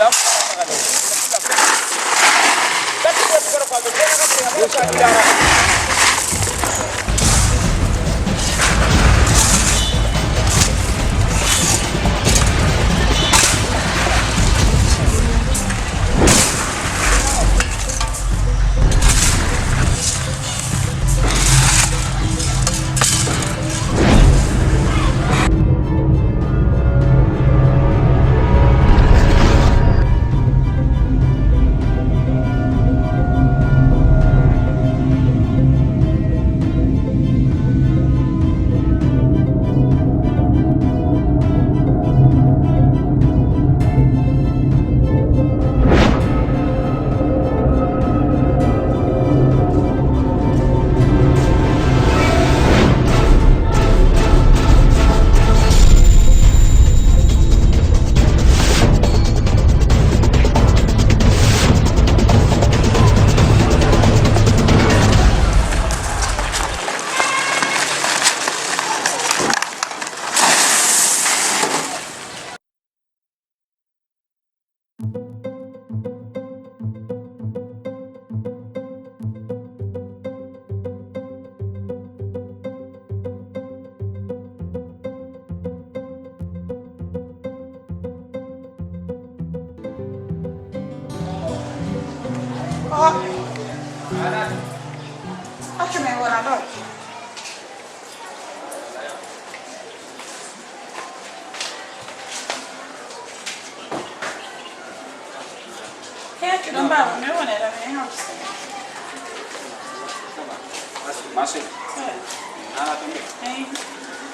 Allah Facciami ora allora. Che non va, non era bene. masih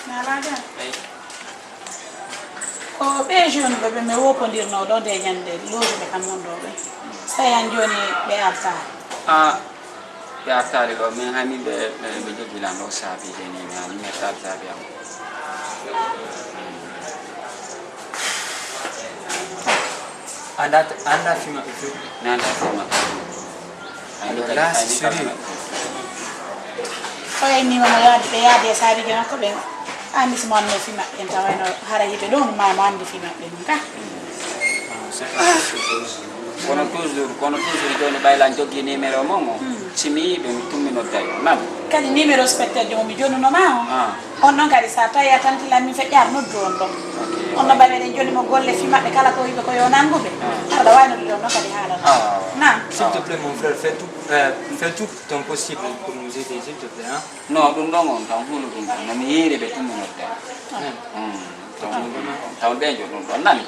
Nala aja. Ko ɓe jeune ɓe ɓe mi wopodirno ɗo de ñande loji ɓe kam won ɗo ɓe sayan joni ɓe artari ɓe artari ɗo min hani ɓe jogilan ɗo saabide ni mi hani mi artari saabi am anda fima ɓe fuɗɗi mi anda fima là c'est sérieux koyennima no yaade ɓe yaade e saabiji makko ɓe andi so monno fi maɓɓe tawayno hara yiɓe ɗo no mamo andi fi maɓɓe ɗum ka kono toujours joni ɓaylan jogui numéro momo simi yiɓe mi tumminodda yo nan kadi numéro spectateur jomo mi jonunoma o on noon kadi sa tawi a tantilan min feƴƴar noddu on ɗon on no ɓameɗen joni mo golle fi maɓɓe kala ko yiɓe ko yo nanguɓe aɗa wawi noddude on noon kadi haalano nan s'il te plaît mon frère fais tout ton possible pour nous aider s'il te plaît hein non ɗum ɗon on tan hulu ɗum ɗon nomi yiiri ɓe tumminodda taw ɓejo ɗum ɗon nani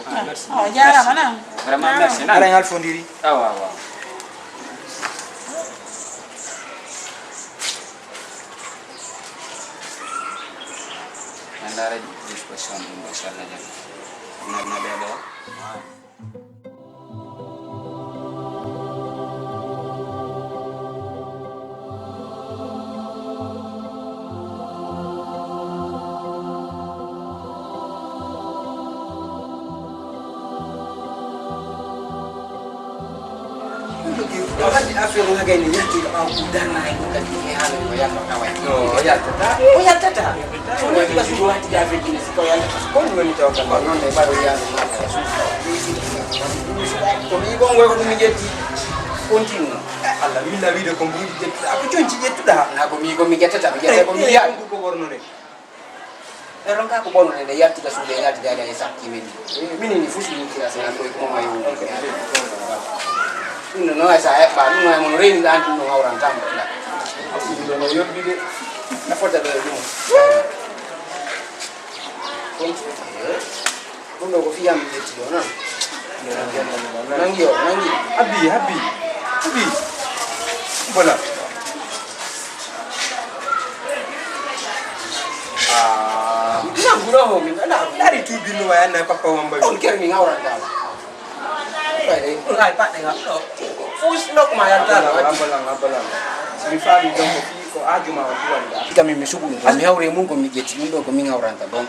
o jarama nan vraiment merci nan ara ngal fondiri awa andare disposition ɗum inchallah jam na ɓeɗo Orang affaire nga gay ni ñatti am ku dana ay ko kadi e hala ko yalla kaway no yalla tata so ni ko su wati da fe ni ko yalla ko ni woni taw kan non ne ba do yalla ma ka ko mi go ngoy ko mi jetti continue alla mi la video ko mi jetti ak jonci jettuda na ko mi gettata mi jette ko mi ya ko gorno ne e ronka ko bono ne yatti da su de yatti da e sakki mini ni fusi ni kira sa ko ko mayo no no esa ba no mo no rin dan no auran tam la asi do no yo bide na fota do no ko ko fiam de ti do na nangi abi voilà na gura ho min na dari tu binu wa na papa wamba on ker mi auran tam ai pak dengan lo fus nok mayan tala ngabalang sifali dongo ko ajuma wa tuanda kita mimi subu mi hawre mun ko mi jetti dum do ko mi ngawranta bon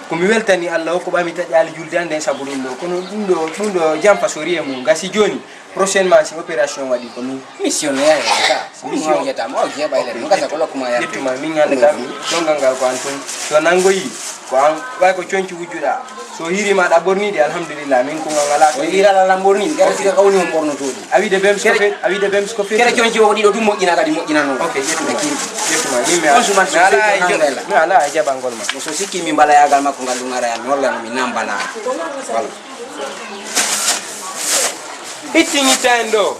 ko mi weltani Allah ko bami tajali julde ande sabulun do kono dum do jam fasori e mun gasi joni prochainement si opération wadi ko mi missionnaire ka mission yeta mo je bayle ngasa ko lokuma ya jetuma mi ngande ka donga ngal ko antun to nangoyi ko way ko cionci wujjuda so hiri ma da borni de alhamdulillah min ko ngala o hira la borni gara sika kawni mo borno to awide bems ko fe kere cionci o dido dum mojina kadi mojina non okay yetuma mi ala ajaba ngol ma so sikki mi bala yagal makko ngal ngara ya mi holla mi nambala wala itingi tendo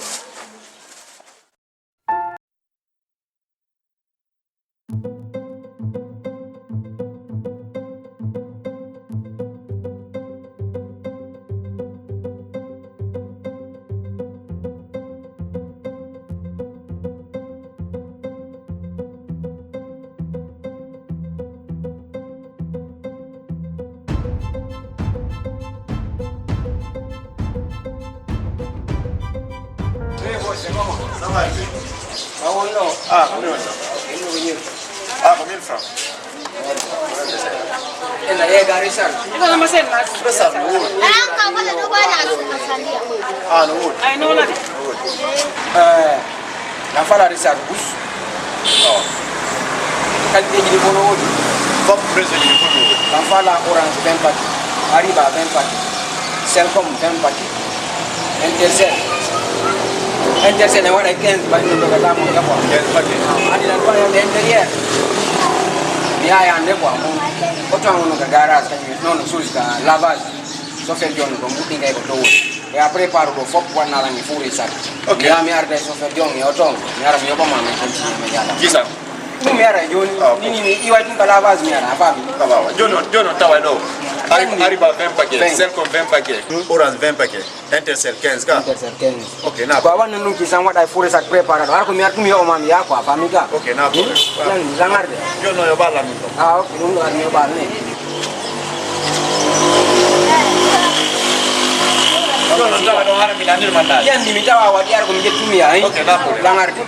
Combien de francs? ela é garisal Ikaw naman sen mas. Besar, no wood. Ah, no wood. Ay no na. na fala risal bus Oh. kan dia jadi bono wood Qual o preço de wood? na fala orange 20 pack Ariba 20 pack Selcom 20 pack Intercell yang ada 15 ba ndo kata mo ya kwa Quer paquet? ani na kwa ya interior ya ya ande kwa mo oto ngono ka garage kan no sulsi ka lavage so fer jon ko muti ngay ko do e après par do fop wana la ni furi sak Okay. ya mi arde so fer jon e oto mi ara mi yoba ma mi kan ci me yala Qui ça? mi ara joni ni iwa tin ka lavage mi ara afabi Tá Jono tawa no. Arriba 20 paquets, 20. Selcom 20 paquets, Orange 20 paquets, Intercell 15 ka. Intercell 15 Ok, na. kwa wana nu ki san wada furi sak preparado ara ko mi artu mi o ma mi ya kwa famika Ok, na problem. lan zangarde Jono yo bala mi. ah ok nu ar mi yoba ne Jono tawa no hara mi nandir mandal. yan ni mi tawa wadi ar ko mi jetumi ya Ok, na problem. zangarde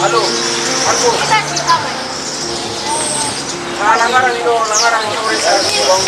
halo halo langaran itu bang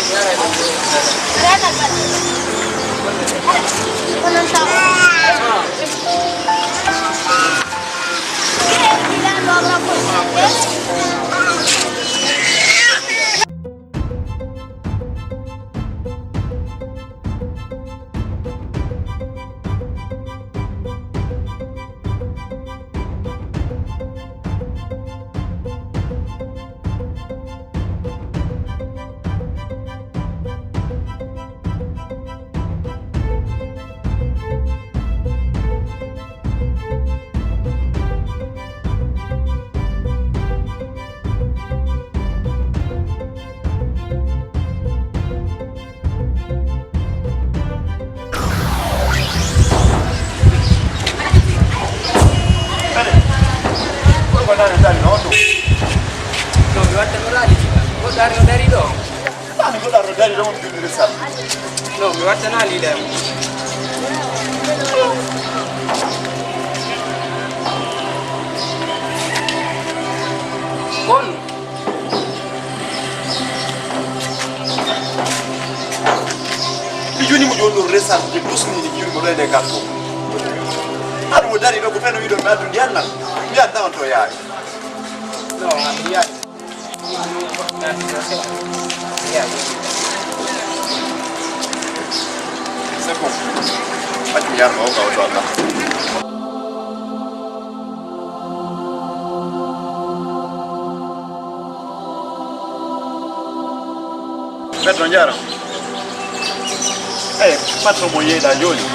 Dari dong di sana. no mi watta na li dem Kon. Bijuni mo jono resa de dusni ni juri mo de kato. Adu mo dari no ko feno wido ma du dianna. Mi anda on to yaari. No, ya. C'est bon. Pas de milliard au cas où Petro Njara. Patro moye da joli.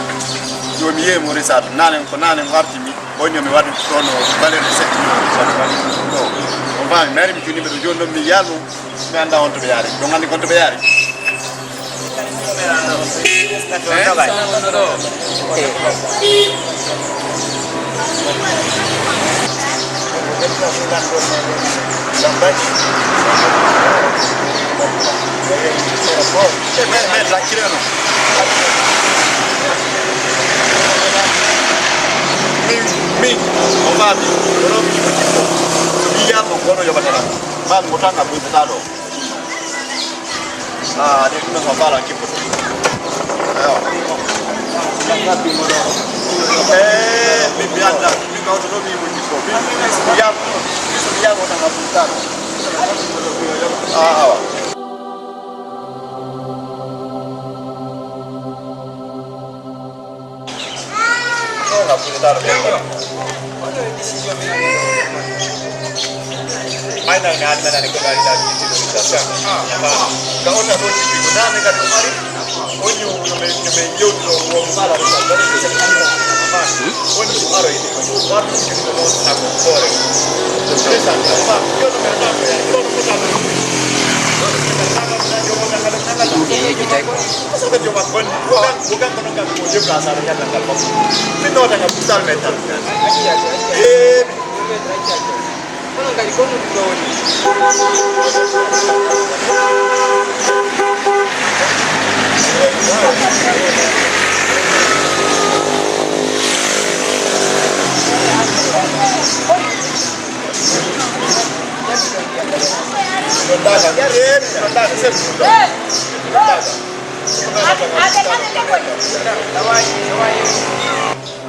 Yo mi yemo resat nanen ko nanen warti mi wonyo mi wadi tono valeur de 7 millions. On va meri mi juni be jondo mi yalu mi anda on to be yari. Don andi kon to be yari. Mi, on va bien. Biya ko kono yo batala. Ba ngotanga bu talo. Dia kena sabara kipu. Ayo. Bibi anda, bibi kau tu bibi kipu. Biya ko tanga bu talo. Nggak punya taruh ya. Main dengan mana nih kembali dari Indonesia. Kalau nak buat TV, mana nih kan kemarin? Onyo nome yodo uang malah dari sana. Onyo kemarin ini, baru kita mau nak korek. Terus apa? Yo nome apa ya? Yo nome apa? Iya kita ikut. Masa kan cuma bukan penunggang muncul rasanya tanggal apa? Kita tanggal besar metal. Kalau nggak dikono di bawah ini.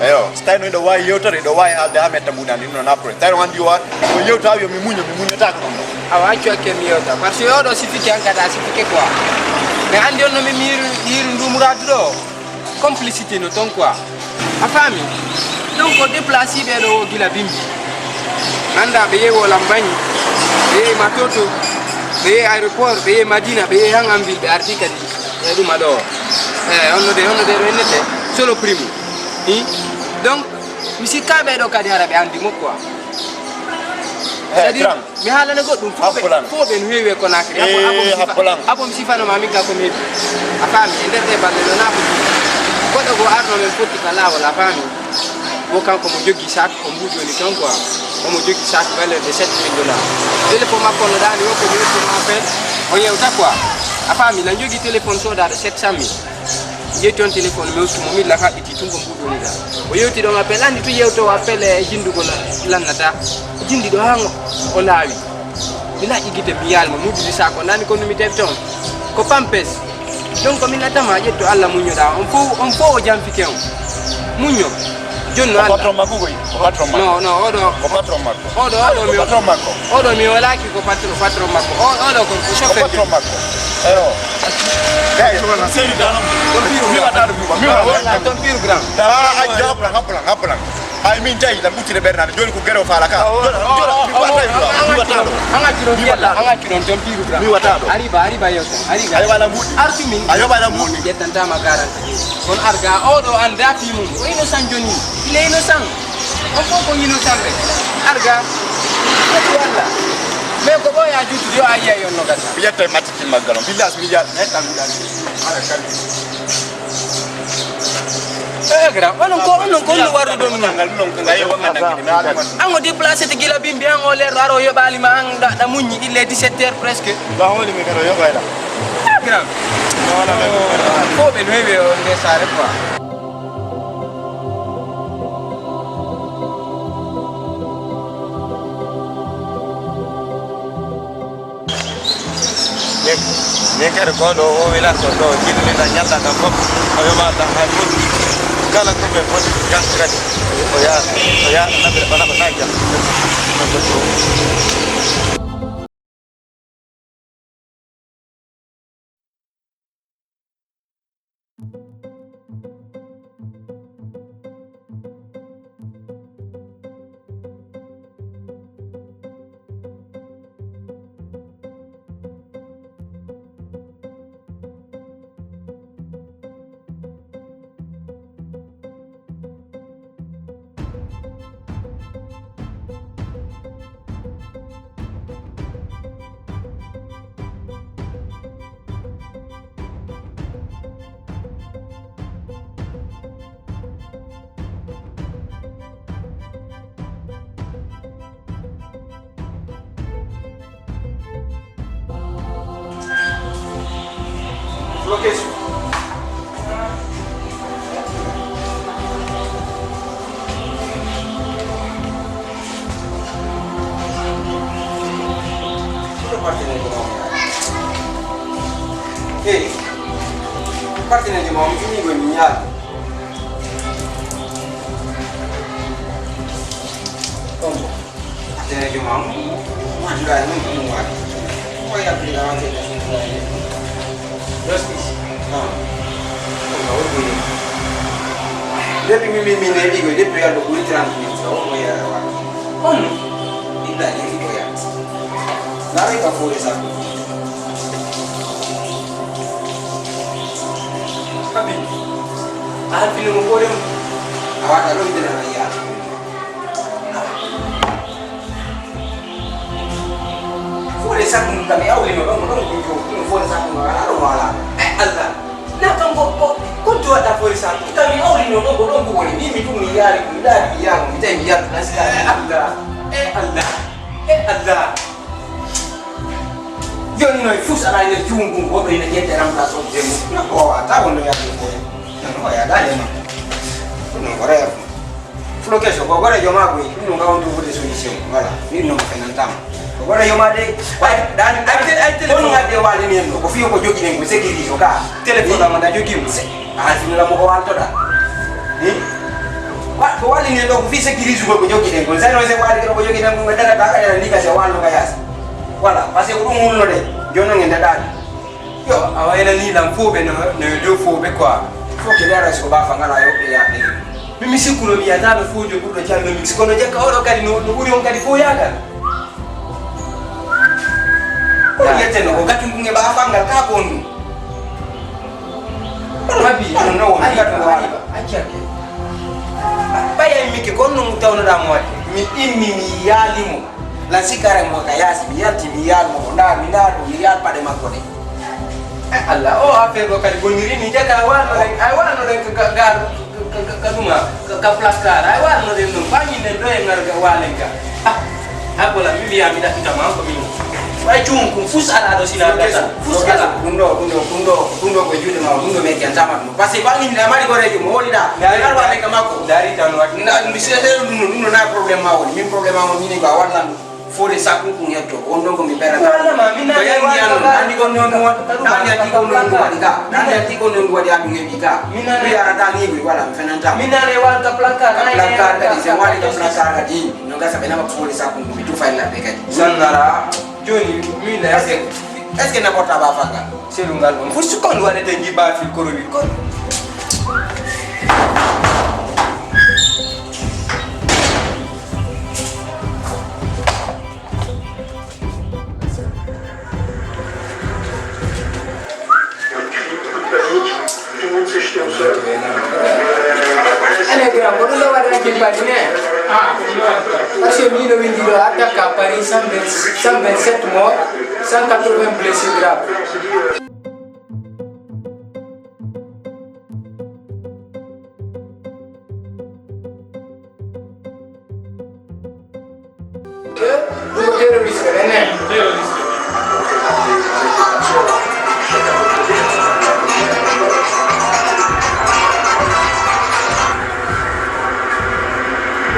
Ayo, stay no do why yoto do why al da meta muda ni no napre. Tayo ngandiwa, yoto avyo mimunyo taka. Awacho kemiota. Parce yodo sifike ankada sifike kwa. Mais andi on no mi yiru ndumuradu do. Complicité no ton quoi. Afami. Donc on déplacer be do gila bimbi. Nanda be yewo lambani. Be matoto. Be aéroport, be Madina, be hangambi be artikadi. Edu mado. Onno de renete solo primo. Donc, misi kabe do kadi harabe andi mo quoi. C'est-à-dire, mi hala ne godum fo be no hewe ko nakri abo misi fano mami ka ko mebi. Afami nderte balle do nabu. Godo go arno men foti kala wala fami. Wo kan ko mo jogi sak o mbujo ni kan quoi. O mo jogi sak valeur de 7 000 $. Téléphone ma kono dani wo ko mi ko ma appel. On yewta quoi. Afami la jogi téléphone so da 700 000. Yeton téléphone me ustu momi la ka iti tungo mbudo ni da o yewti do appel andi to yewto appel jindu ko lannata jindi do hango o lawi mina igite miyal mo mudi sa ko nani ko mi tefton ko pampes donc ko minata ma jetto alla munyo da on fo o jamfike on munyo jonno alla patron mako ko patron mako no odo ko patron mako odo mi patron mako odo mi wala ki ko patron mako odo ko chauffeur patron mako ayo dai sei da mi watado mi wala ton piru grand da ajja haplan ay min tay da buti de bernard joli ko gero fala ka mi watado anga kiron ton piru grand mi watado ariba yo ariga ay wala mudi arti min ayo wala mudi jetanta ma garanti kon arga odo anda fi mum o ino sanjoni ile ino sang o ko ino sambe arga wala me ko boya jutu yo ayya yo no gata biyata matikin magalon bilas mi ya netan gudani ala kan gra onon ko waru do ngal non ngai o ngana kidi ango déplacer te gila bimbi ango le raro yo bali ma ang da munyi il est 17h presque ba holi mi karo yo bayda gra wala ko be no hebe o nge sare quoi ne kere ko do o wela so do jilli na nyata ka fop o ma ta ha ko kala ko be fot kan kret o ya na be bana ko naija Location. Partine di mom ini gue minyak. Tunggu. Partine di mom. Manda ini muat. Oh ya beli lawan ini. Justice. Oh begini. Dia mimi nego dia pergi ada kulit transmisi. Oh ya. Tidak ini kau ya. Nari kau boleh satu. Tapi, ada film boleh. Awak ada lebih dari ya. Boleh satu kami awal lima orang kunjung boleh satu orang ada malah. Allah, nak kau jual tak boleh satu. Kami awal lima orang boleh. Ni itu miliar yang kita miliar nasi. Allah. Joni no fus ana ile jungu ngo ina yete ramla so jemu. Na ko ata wono ya ko. Na no ya dale ma. No gore. Flokeso ko gore yo magwe, no ga ondu bude solution. Wala, ni no mafenantama. Ko gore yo made, dan ai telephone ngade wali ni no ko fiyo ko jogi ne ko sekiri so ka. Telephone ma da jogi mu se. Ah sinu la mo ko wanto da. Ni wa ko wali ni do ko fi sekiri so ko jogi ne ko. Sai no se wali ko jogi ne ko ngada ta ka ni ka se walo ka yas. Wala, parce que on no de jono ngenda dadi. Yo, awayena ni la mfobe no do fobe kwa. Fo ke dara so ba fanga na yo ya ni. Mimi sikulo 500 fujo kudo cha mimi sikono je ka oro kali no uri on kali fo yaga. Ko yete no ko katunge ba fanga ka bonu. Mabi no no anga to wali. Achake. Baya miki kono mutaona da mwati. Mi yalimu. La sikare mo kayasi miyati miyal mo na minado miyal pade makone. Allah oh ape go kali goniri ni jaga wano le kaduma ka plaskar ai wano le no banyi ne do ngarga walenga. Akola mimi ya mida kita mambo mimi. Wai chungu fusala do sina data. Fusala kundo ko jude ma kundo meki antama no. Pasi bangi ni amari gore jumo olida. Ngar wale kamako dari tanu wati. Na misele nuno na problema woni. Min problema mo ni ba wana fore saku kunyeto ondo ko mibera ta bayani yano andi ko non nani ati ko non wadiga nani ati ko non wadi ami ngebika mi ara tani wi wala mfenanta minale wal ka planka ka dise wali ka planka ka di no ga sabena ma fore saku ko bitu file la bekati sanara joni mi na est-ce que na porta ba fanga selungal on fu sukon wala te ngiba fi korobi ko Parce que nous avons attaque à Paris 127 morts, 180 blessés graves.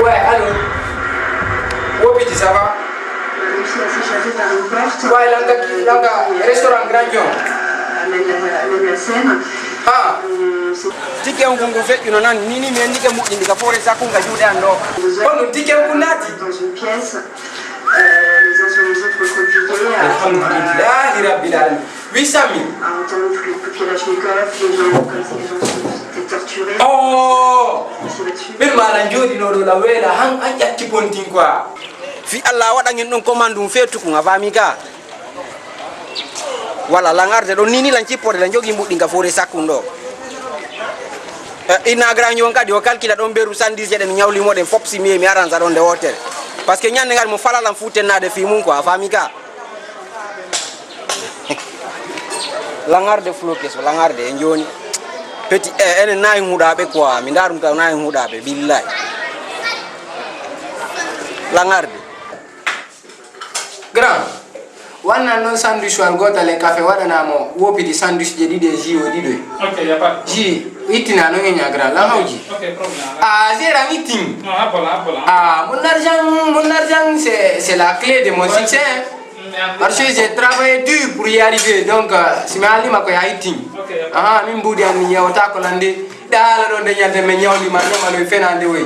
Ouais, allô. Où est-ce que ça va? Je suis assez chargée par une page. Ouais, langa restaurant Grand John. Ah. Tike ungu fait you nan nini me ndike mu indika fore sakunga jude ando. Kono tike unati. Dans une pièce. Les uns sur les autres reproduisés. Alhamdulillah rabbil alamin. 800 000. À entamer tous les coups de Kalachnikov, des gens comme ça, des gens qui étaient torturés. Oh. Bir mala jodi no do la wela han an jatti pontin quoi. Fi Allah wada ngin don commandum fetu ko ngafami ka. Wala langarde do nini lan ciporde lan jogi mbudi nga fore sakundo. Ina granyo ngadi o calcula don beru sandis je dem nyawli moden fop si mi aranza don de hotel. Parce que nyande ngal mo fala lam futenade fi mun ko afami ka. Langarde flokes langarde njoni. Petit ene nay hudabe quoi mi ndarum ka nay hudabe billahi. Langarde. Grand. Wana non sandwich wal gota le cafe wada na mo wopi di sandwich je di de ji o di do. Okay, ya pa. Ji itina no nya grand la hawji. Okay, problem. Ah, zera meeting. Non, abola. Ah, mon argent c'est la clé de mon succès. Parce que j'ai travaillé dur pour y arriver. Donc si ma ali ma ko ya eating. Okay. Ah, min budi an nyaw ta ko lande dala do de nyande me nyawli ma nyama no fenande wey.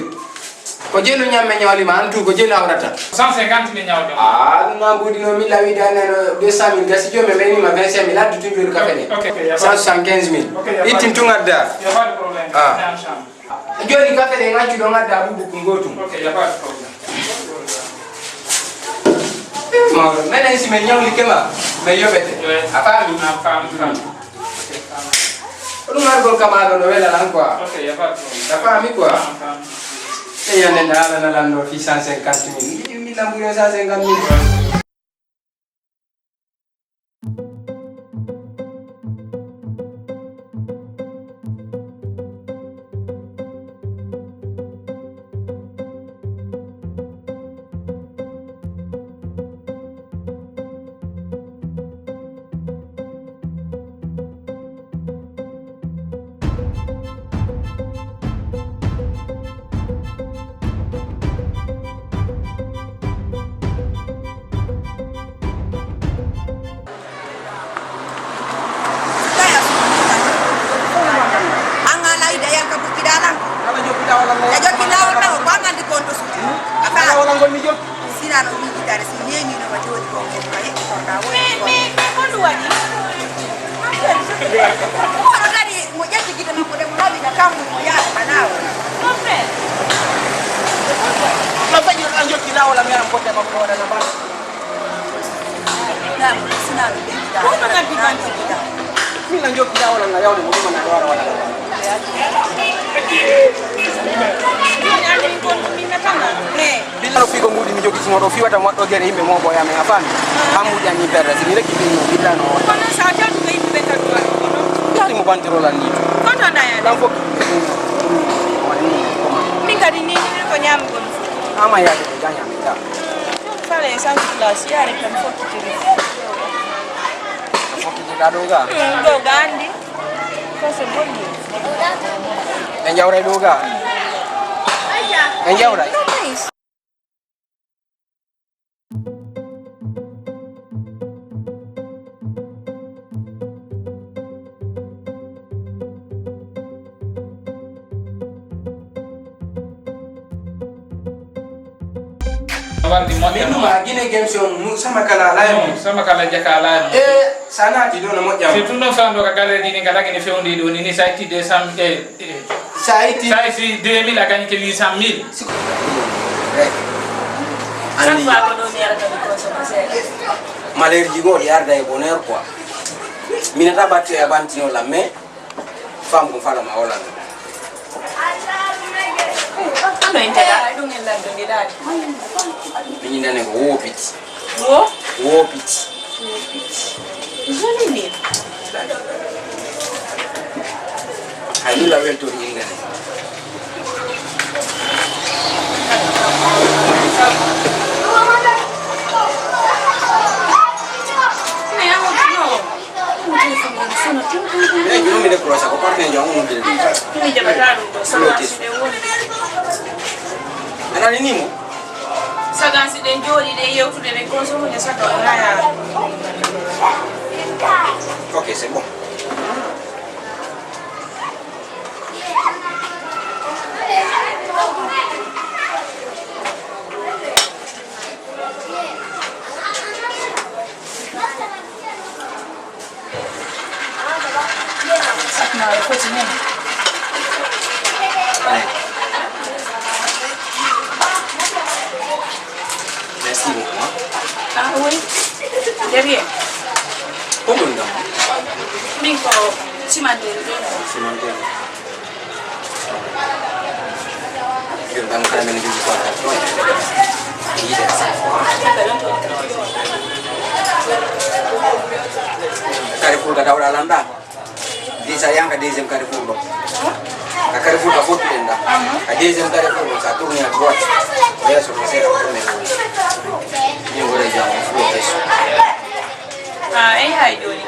Ko jelo nyame nyawli ma antu ko jelo awrata 150 000 nyawde. Ah, na budi no mi lawi dana 200 000 gasi jome be ni ma 25 000 adu tunjuru ka fene. Okay, 175 000. Itin tungadda. Ya pas de problème. Ah. Joni ka fene ngachi do ngadda bubu kungotu. Okay, ya pas de problème. Mawlo menen si me nyawli kema me yobete. Afami. Lu ngargol kamado no wela lan quoi. Okay, ya pas de problème. Afami quoi. E io ne dalla na lando fi 150 000. Mi lamburo 150 000. Bila figo mudi mi jogi sino do fi wata mo do gere himbe mo boya me afami amudi ani berra sini rek bi no bidano kono sa jadu ngai be ta do yali mo bantiro la ni kono na ya dan fo mingari ni ko nyam gon ama ya de janya mi ta sale san class yare kan fo kitiri fo ki da do ga do gandi ko se bonni en jawre do ga en jawre Gine game show sama kala layo sama kala jakala sana ti do no mo jam c'est tout non ça ndo ka galeri ni ngala ni fendi do ni saiti 200 saiti 2000 la gagné que 800 000 ani maler jigo yarda e bonheur quoi minata batte e bantino la mais femme ko fala ma holanda ano intera dum en lando ni dadi ni nene ko wopiti joni ni ay la welto ni ngene Yo mi de crosa ko parte nja un del. mi jabataru do sama sile woni Ana ni nimo? sa vacances de joli de yewtude de consomme de ça donc là. Ok, c'est bon. Non, il faut continuer. Merci beaucoup. Ah oui. De rien. Combien de temps? Minko, Simandel. Simandel. Yo dama xala mel ni ci ko ta toy. Yi def sa. Carrefour da dawra landa. Déjà yang ka deuxième carrefour lo. Ka carrefour ka fotu enda. Ka deuxième carrefour ça tourne à droite. Là sur le cercle tourne. Ni ngore jamu flo Ah, ai doni.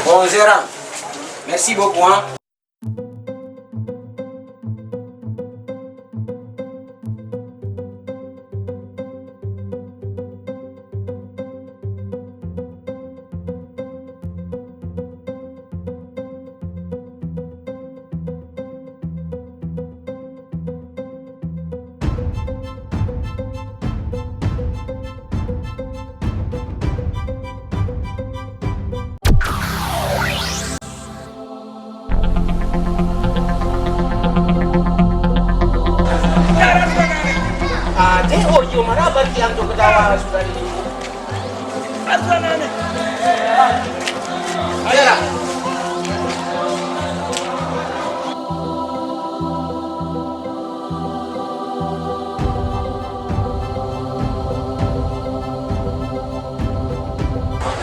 Bon, Zéran, merci beaucoup. Hein. Mana bagi yang tu ketawa sudah ini. Aturan mana? Ayolah.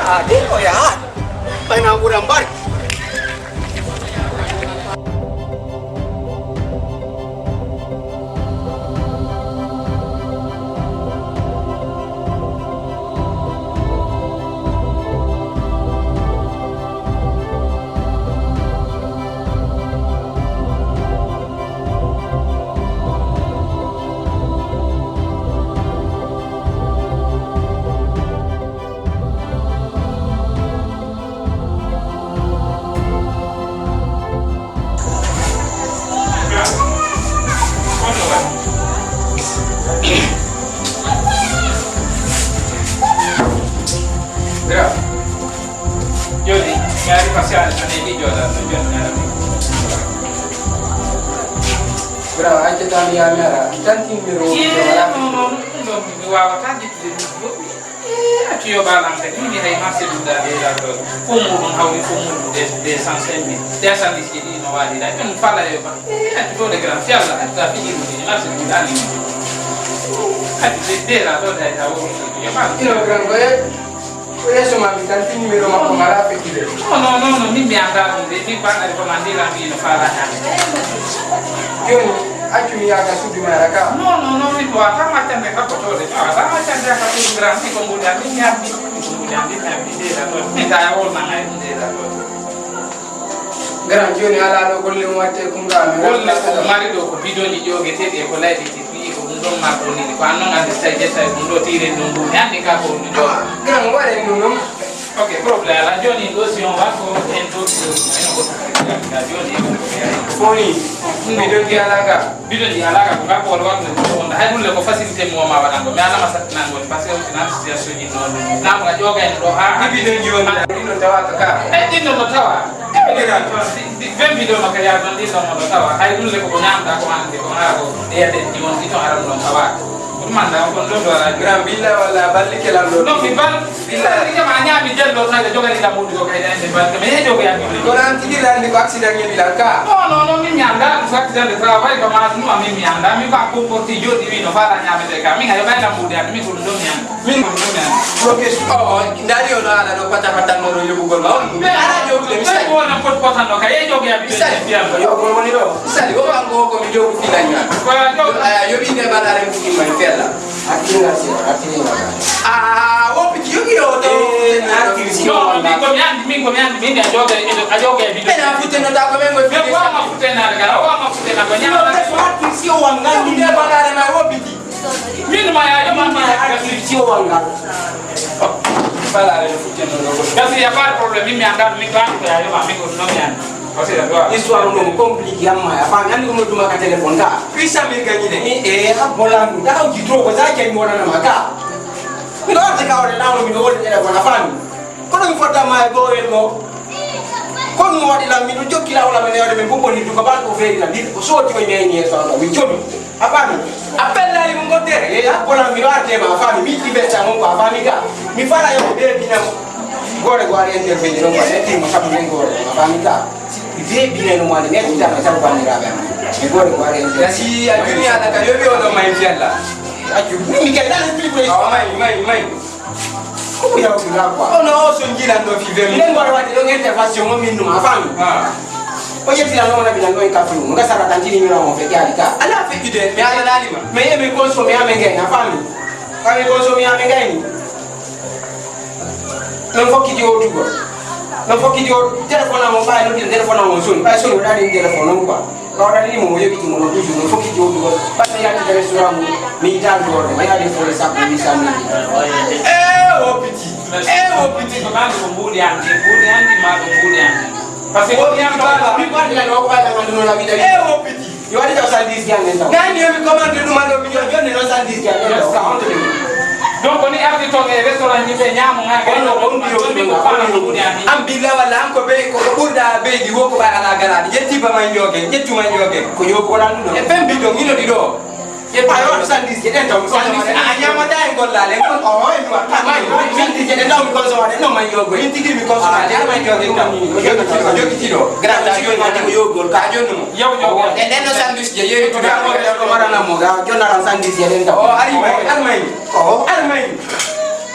Ada kau ya? Banyak orang bar. Jodi, nyari pasien ada di Jordan, Berapa aja kami amera, cantik biru. Wow, tadi balang ini hai masih sudah ada umur hawi umur de sansen dia sandi sini no wadi dan kan fala yo pa itu de gran fiala tapi ini masih sudah ni de la do da tawo ya pa Kilo gran goye. Oye, soma mi cantik biru mak pengarap itu. No, mi anda di pan ada pemandira mi no fala ya. Aku ni agak sudah mereka. No, itu apa macam mereka betul itu. Apa macam dia satu berarti kemudian ini nyambi dia tu. Minta awal mana itu dia tu. Geram Joni ala lo golle mate kunga. Golle mari do video ni joge tete ko lay di ti ko ndon ma ko ni ko annon ande sai ndo tire ndo nyandi ka ko ni do. Geram wale nunum. Ok, problème la Joni do si on va ko en do la Joni Foni. Video dia alaga. Video di alaga ko ngako wala ko on hay mulle ko facilité mo ma wadango me ala masat nango parce que on situation ni non na mo joga en do ha Video Joni ino tawa ka. dino do tawa ben video no kaya don dino do tawa hay mulle ko nyamda ko ande ko ngako de di won dito aram do tawa manda ko do ala Geram billa wala balli kelam do. no mi bal billa ni ma nyami jello na joga ni da mudu ko kay den bal me joga ya mi Ko nan tigi lan di accident ni bilanka. no mi nyanda ko accident de travail ko ma no mi nyanda mi ba ko porti jodi mi no fala nyame de ka mi ga ba na mudu ya mi ko do nyanda Min Lokes ndari ona ala do pata no yobu gol ma. Be ara jobu le misali. ko na pot potan no kay joga ya bi Yo ko woni do. Misali o ma ko mi jobu filanya. ko Yo bi ne balare mu ki ma fella. Tinga sih, artinya apa? Wo piti yogi yo to. No, mingo miandi mimi ajoga video. Pena fute no ta ko mengo Me kwa mafutena daga, wa mafutena kwa nyama. Sio wangapi Ndio bana na wo piti. Mimi maya mama sio wangapi. Fala le futena no. kasi ya par problem mimi anga mimi kwa ya yoma mingo no miani. Kasi ya doa. Histoire no compliqué amma ya fa ngani ko duma ka telephone ka. Pisa mi ganyine. Bola da ka jitro ko za ke ngora na maka. Mino ate ka ore na mino wole telephone afani. Kono mi fota ma go ego. Kono mo wadi la mino jokki la wala mene ore me bombo ni duka ba ko fe la dit ko so ti ko nyeni so la mi jomi. Afani. Appella li mo tere. Bola mi ate ma afani mi ti beta mo ko afani ka. Mi fala yo be bina gore gore intervenir no ba ti mo sabu ngore afani ka. Ide bine no mali ne kuta na sabu bani rabe. Mi gore gore intervenir. Yasi ajuni ada ka yobi ono mai fialla. Aju mi ke dal ti ko. Mai. Ko ya ko la kwa. Ono so njira ndo five mi. Ile ngora wadi lo ngete fashion mo minnu ma fami. O ye tira no na bi ndo ka fu. Nga sara tanjini mi na mo fe ya dika. Ala fe jude mi ala nalima. Me ye me consomme ya mengai na fami. Ka me consomme ya mengai ni. Non fo ki di o dugo. Non fo ki di o telephone mo fa no di telephone mo sun. Pa sun da di telephone mo kwa. Ka da di mo ye bi mo no dugo. Non fo ki di o dugo. Pa ya di restaurant mo mi da do ma ya di fo le sa ko mi sa mi. Wo piti. Wo piti. Kama mbuli andi ma mbuli andi. Parce que Wo piti bala. Mi kwa di la no kwa da ngando la vida. Wo piti. Yo wadi ta sa dis gan nenda. Nani yo mi commande no mando mi yo ne no sa dis ga. donc on est arti to e restaurant ni be nyamu nga Am bila wala am ko be ko burda be di wo ko ba ala gara. Yetti ba man yoge, yettu man yoge. Ko yo ko la ndo. E pem bi do ngino di do. Ye pa yo sandis ke enta ko Sandis anyama dai gollale ko oh e ma sandis ke enta ko so wade no man yo go inti mi ko so ala man yoge tam. Yo ki do. Grata yo ma di yo gol ka jonu mo. yow E den no sandwich je yeri to da ko mara na mo ga jona ran sandis ke enta Oh ari mai almai. oh Almai.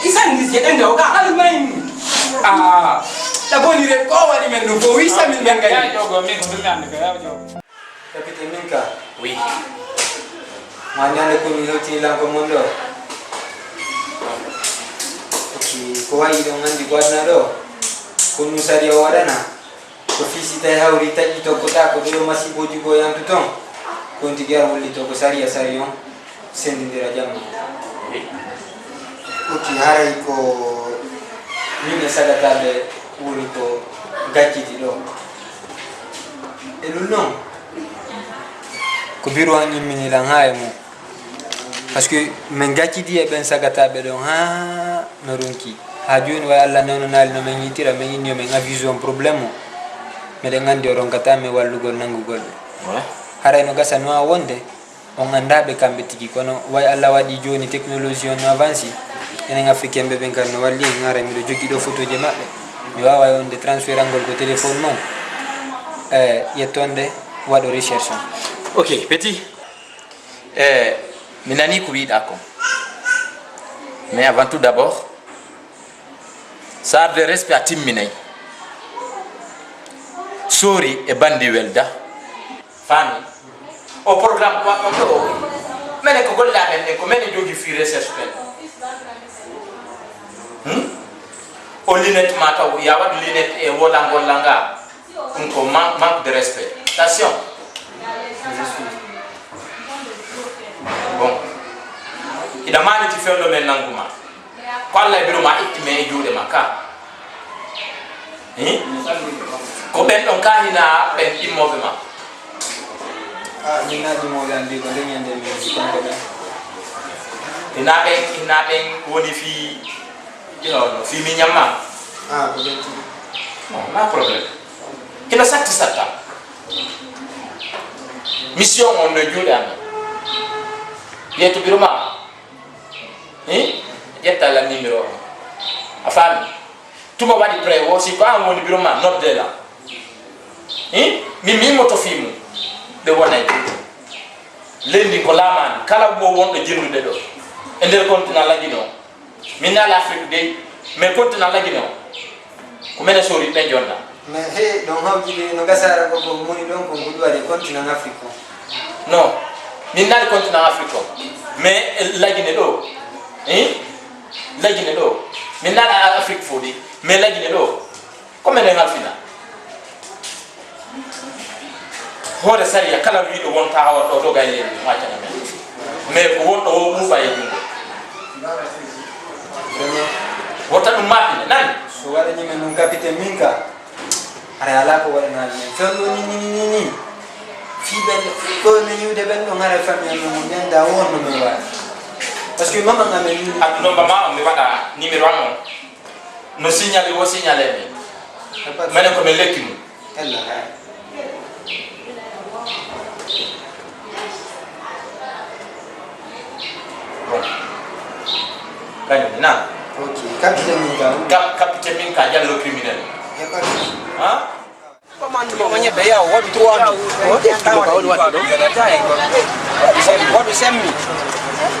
i sandis ke enta o ga Almai. Ta boni re ko wadi men do bo wi samil men ya gay. jogo mi ko mi andi ka ya jogo Capitaine Minka, Oui. mana ada kuni hoti lang komondo. Oki, ko ai dong andi guarna do. Kunu sari awarana. Ko visita hauri taji to kota ko do masih boju goyang tutong. Kunti giar wuli to ko sari asari on. Sendi dira jamu. Oki harai ko mimi sada tabe wuli to gaji di do. Elulong. Ko biru anyi mini lang hay mo. Parce que men gati di e ben sagata be don ha merunki ha joni wa alla nono nal no men yitira men yinyo men a vision problème me de ngandi oron kata me wallugol nangugol haray no gasa no wonde on andabe kambe tigi kono way alla wadi joni technologie on avanci enen africain be ben kan no walli ngara mi do jogi do photo je mabbe mi wawa on de transfert angol ko téléphone non yettonde wado recherche. Ok, petit. Minani kubi d'accord. Mais avant tout d'abord, ça a de respect à Tim Minay. Sorry et bandi welda. Fani. Au programme quoi comme ça. Mais les cogoles là, mais comment les gens qui fuient recherche au lunette mata ou yawa de lunette et wolanga. Donc manque de respect. Attention. Bon. Ida mani ti fendo men nanguma. Kwalla biro ma ittime e juude makka. Ko ben don kahina ben immobe ma. Ni na di mo gandi ko den yande mi ci kon ko ben. Ina ben woni fi fi mi nyamma. Ko ben ci. Non, ma problème. Kila sakti sakta. Mission on ne juude am. Yetu biruma yetta la numéro afami tuma wadi pre wo si pa woni biruma not de la mi moto fimu de wonay lendi ko laman kala bo wonde jendude do e der continent la gino minna l'Afrique de mais continent la gino ko mena sori be jonna Mais he don hawji no gasara ko moni don ko gudware continent Afrique. non minna le continent africain mais la Guinée do lagine do min nala Afrique fodi mais lagine do comme ne ngalfina hore sariya kala wiido wonta hawa do gayle wacca men mais ko wonto o mu baye dungo wota dum mapine nani so wala ni men capitaine minka ara ala ko wala nal men fello ni fi ben ko ne yude ben no ngara famille no nyanda wonno me wa parce que maman ngame ni no mama me wada numéro 1 no signaler wo signaler me mané ko me lekkimu ella kanyo na ok capitaine minka capitaine minka jallo criminel hein commandement manye be ya wo bi 3 wo bi semmi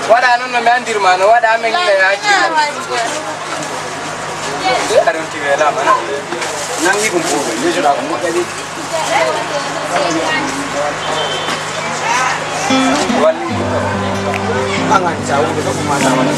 wada non no me andir man wada men ne aji aron ti wela mana nangi kum ko ne jora ko mo kadi wali angan jauh ke pemakaman.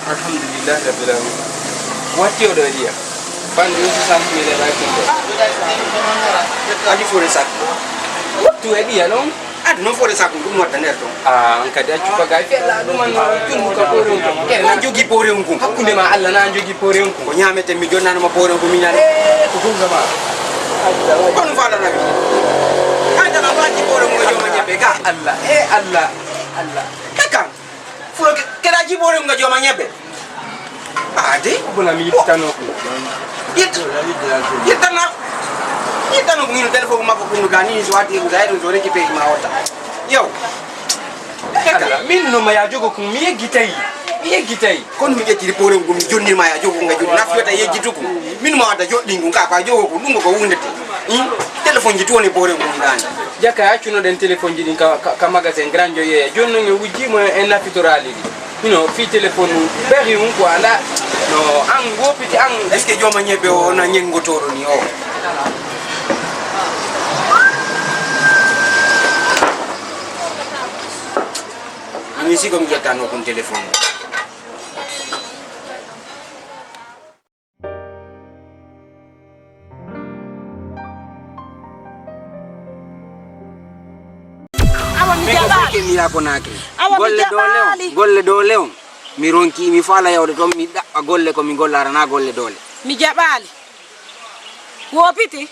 Alhamdulillah rabbil alamin. Wati odo dia. Pan yusu santi mele la kendo. Aji fore sak. Watu dia long. Ad no fore sak dum wata ner to. Anka da chupa ga fella dum man tun ka pore on. Ken na jogi pore on ko. Hakkunde ma Allah na jogi pore on ko. Nyamete mi jonna ma pore on ko minare. Ko gunga ma. Kon fala nabi. Anda na wati pore mo joma nyebe ga Allah. Allah. Allah. Takam. Fulo kera ji pore nga joma nyebe. Ade bula mi yitano ko yitano ko min telefon ma ko kunu gani so ati ko zaido so reki pe ma wata yow kala min no ma ya jogo ko mi yegitai kon mi yetti pore ngum jonni ma ya jogo nga jonni na fiota yegitu ko min ma wata joddi ngum ka jogo ko dungo ko wundete telefon ji toni pore ngum gani jaka ya chuno den telefon ji din ka magasin grand joye jonno ngi wujji mo en na fitorali fi téléphone beri un ko ala no an gopiti an est-ce que joma nyebe o na nyengo toro ni o ni si ko mi jotano kon téléphone ke mi ya ko nakri golle do lew mi ronki mi fala yawde to mi dabba golle ko mi gollara na golle dole mi jabali wopiti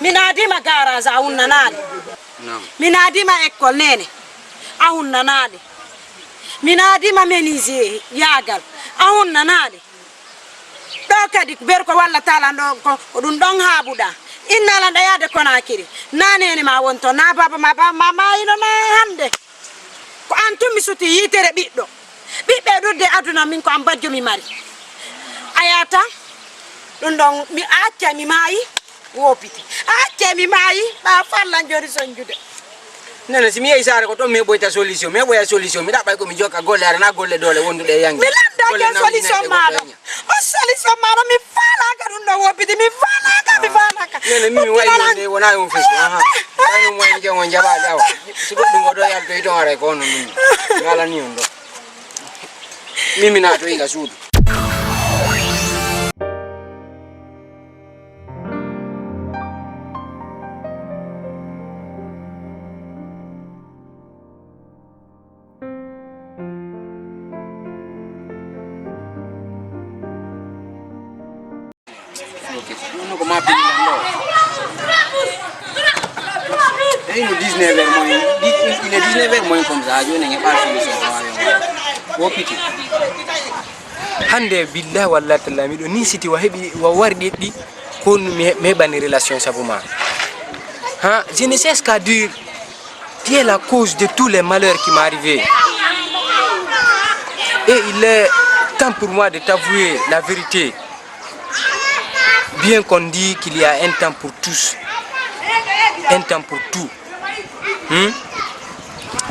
mi nadima garage a hunnanaade mi nadima école nene a hunnanaade mi nadima menuisier yagal a hunnanaade do kadi ber ko walla tala do ko dum don habuda innala dayade Konakiri nanene ma wonto na baba ma ino na hande ko antum mi suti yitere biddo bibbe dudde aduna min ko am badjo mi mari ayata dum don mi acca mi mayi wopiti acca mi mayi ba falla jori sonjude nene si mi yey sare ko to me boyta solution mi da bay ko mi joka golle ara na golle dole wondude yangi mi landa ke solution maado o solution maado mi fala ka dum do wopiti mi fala ka nene mi wayinde wona yon festo aha ay mo ngi ngon jaba daw si goddo ngodo yal to ito are ko non mi ngala ni ondo mimi na to inga sudu il est 19h moins comme ça je n'ai pas solution wo piti hande billahi wallahi tallami do ni siti wa hebi wa wardi di kon me bani relation sabuma ha je ne sais qu'à dire qui est la cause de tous les malheurs qui m'arrivaient et il est temps pour moi de t'avouer la vérité bien qu'on dit qu'il y a un temps pour tous un temps pour tout.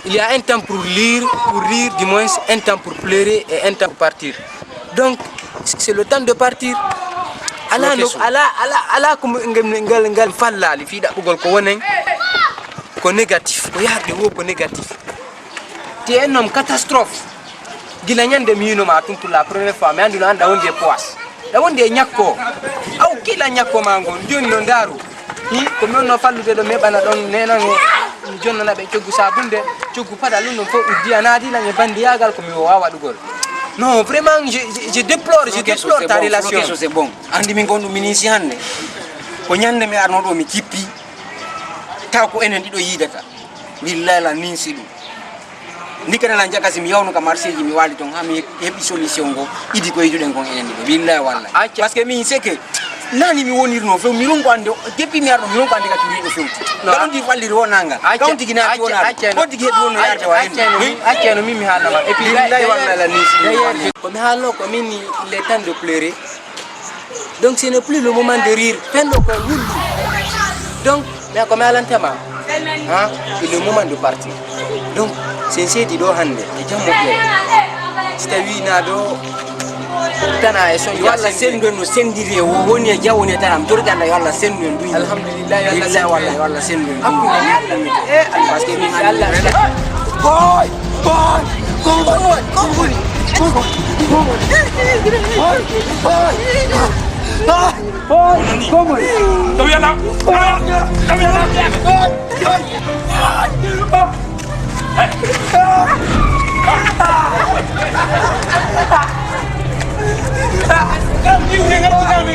Il y a un temps pour rire du moins, un temps pour pleurer et un temps pour partir. Donc, c'est le temps de partir. Allah comme ngal falla li fi da bugol ko wonen ko négatif ko yarde wo ko négatif. Tu es un homme catastrophe. Gila nyande mi no ma tum pour la première fois mais andu anda wonde poas. Da wonde nyakko. Aw kila nyakko mango joni no ndaru. Ko non no fallude do mebana don nenango jonna be ciogu sabunde ciogu pada lundo fo uddi anadi la bandi yagal ko mi wawa dugol non vraiment je déplore ta relation c'est bon andi min gondu minisi hande ko nyande mi arno do mi kippi taw ko enen dido yidata billahi la ninsi dum nikana la jakasi mi yawnu ka marseji mi wali ton ha mi hebi solution go idi ko yidude gon enen dido billahi wallahi parce que mi seke nani mi wonirno fe mi rongo ande depuis mi arno mi rongo ande ka turi do fewti galon di fallir wonanga kawti gina wona ko digi hebi wono yarde wa acceno mimi halama et puis billahi wallahi la nisi ko mi hallo ko mini il est temps de pleurer donc ce n'est plus le moment de rire fendo ko wullu donc mais ko mi alantama hein c'est le moment de partir donc senseti do hande e jammo play stawi na do tana e son yalla sendo no sendire wo woni e jawoni taram jordanda yalla sendo ndu alhamdulillah yalla wallahi yalla sendo parce que mi yalla boy Kami